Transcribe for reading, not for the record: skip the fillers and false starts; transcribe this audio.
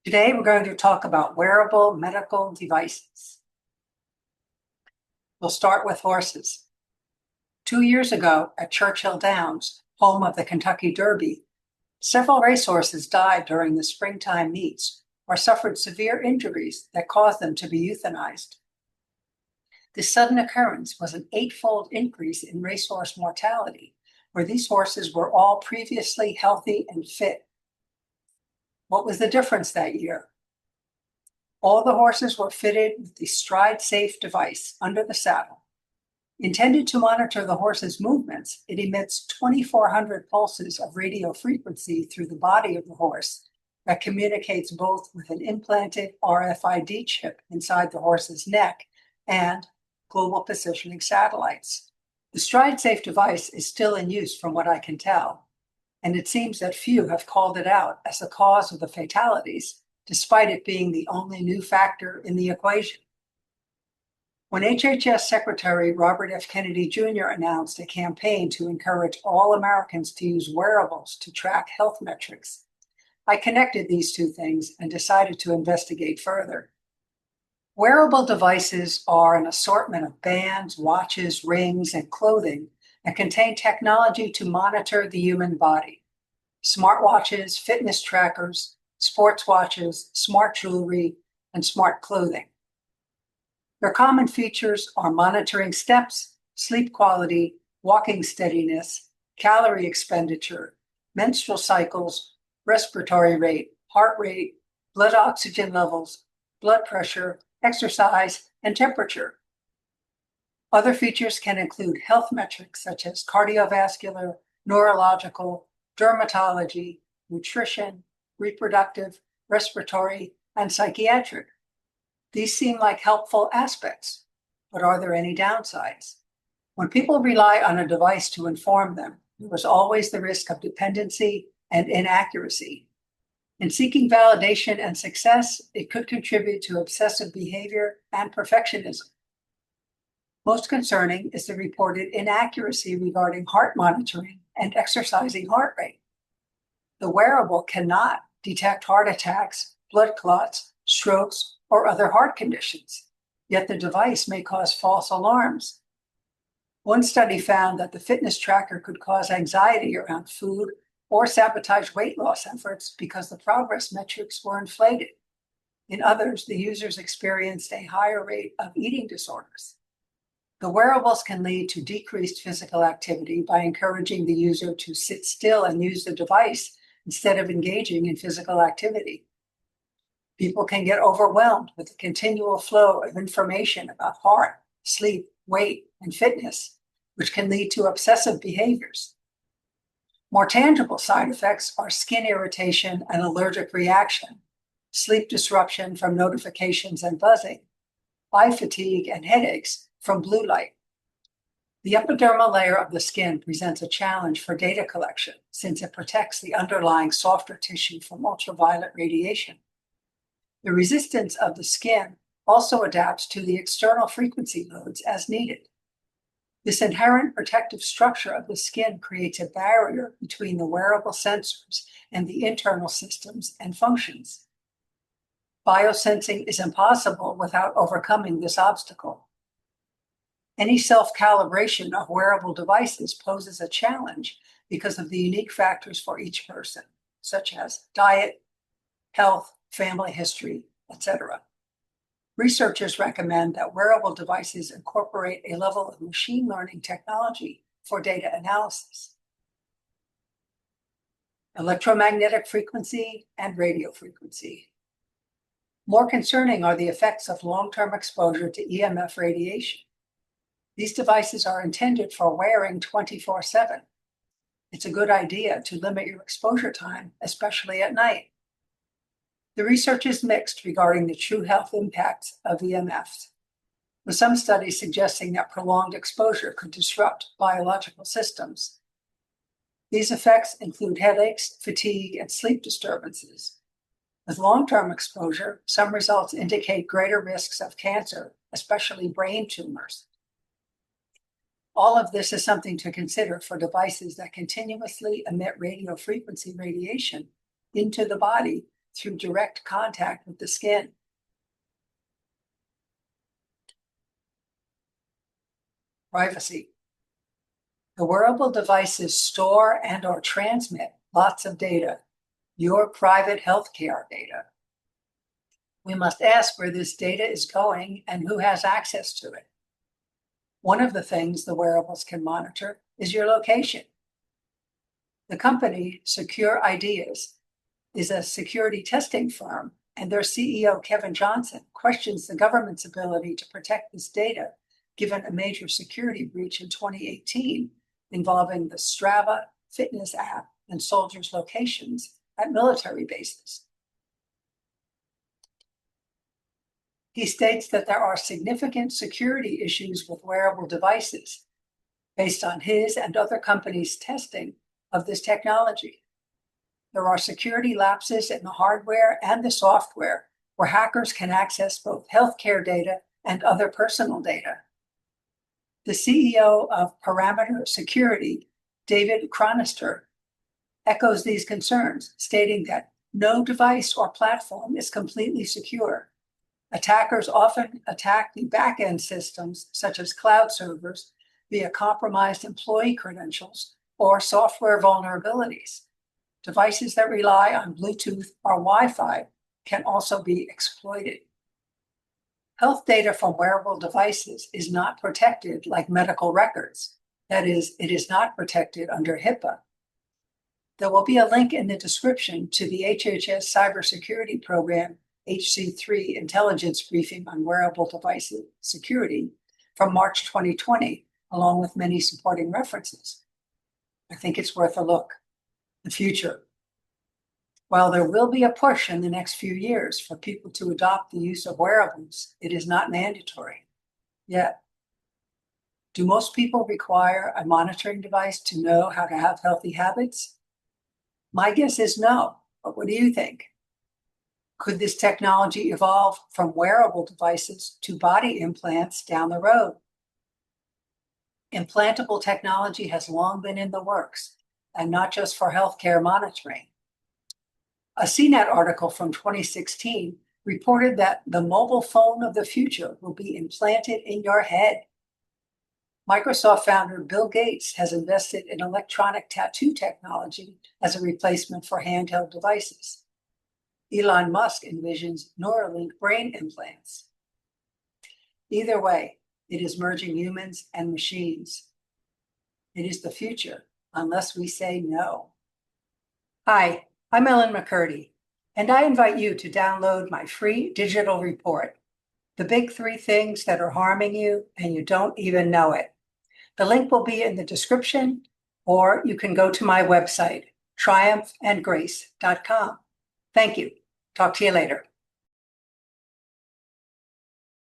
Today, we're going to talk about wearable medical devices. We'll start with horses. 2 years ago at Churchill Downs, home of the Kentucky Derby, several racehorses died during the springtime meets or suffered severe injuries that caused them to be euthanized. This sudden occurrence was an eightfold increase in racehorse mortality, where these horses were all previously healthy and fit. What was the difference that year? All the horses were fitted with the StrideSafe device under the saddle. Intended to monitor the horse's movements, it emits 2,400 pulses of radio frequency through the body of the horse that communicates both with an implanted RFID chip inside the horse's neck and global positioning satellites. The StrideSafe device is still in use from what I can tell, and it seems that few have called it out as the cause of the fatalities, despite it being the only new factor in the equation. When HHS Secretary Robert F. Kennedy Jr. announced a campaign to encourage all Americans to use wearables to track health metrics, I connected these two things and decided to investigate further. Wearable devices are an assortment of bands, watches, rings, and clothing that contain technology to monitor the human body. Smartwatches, fitness trackers, sports watches, smart jewelry, and smart clothing. Their common features are monitoring steps, sleep quality, walking steadiness, calorie expenditure, menstrual cycles, respiratory rate, heart rate, blood oxygen levels, blood pressure, exercise, and temperature. Other features can include health metrics such as cardiovascular, neurological, dermatology, nutrition, reproductive, respiratory, and psychiatric. These seem like helpful aspects, but are there any downsides? When people rely on a device to inform them, there is always the risk of dependency and inaccuracy. In seeking validation and success, it could contribute to obsessive behavior and perfectionism. Most concerning is the reported inaccuracy regarding heart monitoring and exercising heart rate. The wearable cannot detect heart attacks, blood clots, strokes, or other heart conditions, yet the device may cause false alarms. One study found that the fitness tracker could cause anxiety around food or sabotage weight loss efforts because the progress metrics were inflated. In others, the users experienced a higher rate of eating disorders. The wearables can lead to decreased physical activity by encouraging the user to sit still and use the device instead of engaging in physical activity. People can get overwhelmed with the continual flow of information about heart, sleep, weight, and fitness, which can lead to obsessive behaviors. More tangible side effects are skin irritation and allergic reaction, sleep disruption from notifications and buzzing, eye fatigue and headaches from blue light. The epidermal layer of the skin presents a challenge for data collection since it protects the underlying softer tissue from ultraviolet radiation. The resistance of the skin also adapts to the external frequency loads as needed. This inherent protective structure of the skin creates a barrier between the wearable sensors and the internal systems and functions. Biosensing is impossible without overcoming this obstacle. Any self-calibration of wearable devices poses a challenge because of the unique factors for each person, such as diet, health, family history, etc. Researchers recommend that wearable devices incorporate a level of machine learning technology for data analysis. Electromagnetic frequency and radio frequency. More concerning are the effects of long-term exposure to EMF radiation. These devices are intended for wearing 24/7. It's a good idea to limit your exposure time, especially at night. The research is mixed regarding the true health impacts of EMFs, with some studies suggesting that prolonged exposure could disrupt biological systems. These effects include headaches, fatigue, and sleep disturbances. With long-term exposure, some results indicate greater risks of cancer, especially brain tumors. All of this is something to consider for devices that continuously emit radio frequency radiation into the body through direct contact with the skin. Privacy. The wearable devices store and/or transmit lots of data, your private healthcare data. We must ask where this data is going and who has access to it. One of the things the wearables can monitor is your location. The company Secure Ideas is a security testing firm, and their CEO, Kevin Johnson, questions the government's ability to protect this data, given a major security breach in 2018 involving the Strava fitness app and soldiers' locations at military bases. He states that there are significant security issues with wearable devices based on his and other companies' testing of this technology. There are security lapses in the hardware and the software where hackers can access both healthcare data and other personal data. The CEO of Parameter Security, David Chronister, echoes these concerns, stating that no device or platform is completely secure. Attackers often attack the back-end systems, such as cloud servers, via compromised employee credentials or software vulnerabilities. Devices that rely on Bluetooth or Wi-Fi can also be exploited. Health data from wearable devices is not protected like medical records. That is, it is not protected under HIPAA. There will be a link in the description to the HHS Cybersecurity Program HC3 intelligence briefing on wearable device security from March 2020, along with many supporting references. I think it's worth a look. The future. While there will be a push in the next few years for people to adopt the use of wearables, it is not mandatory yet. Do most people require a monitoring device to know how to have healthy habits? My guess is no, but what do you think? Could this technology evolve from wearable devices to body implants down the road? Implantable technology has long been in the works, and not just for healthcare monitoring. A CNET article from 2016 reported that the mobile phone of the future will be implanted in your head. Microsoft founder Bill Gates has invested in electronic tattoo technology as a replacement for handheld devices. Elon Musk envisions Neuralink brain implants. Either way, it is merging humans and machines. It is the future, unless we say no. Hi, I'm Ellen McCurdy, and I invite you to download my free digital report, The Big 3 Things That Are Harming You and You Don't Even Know It. The link will be in the description, or you can go to my website, triumphandgrace.com. Thank you. Talk to you later.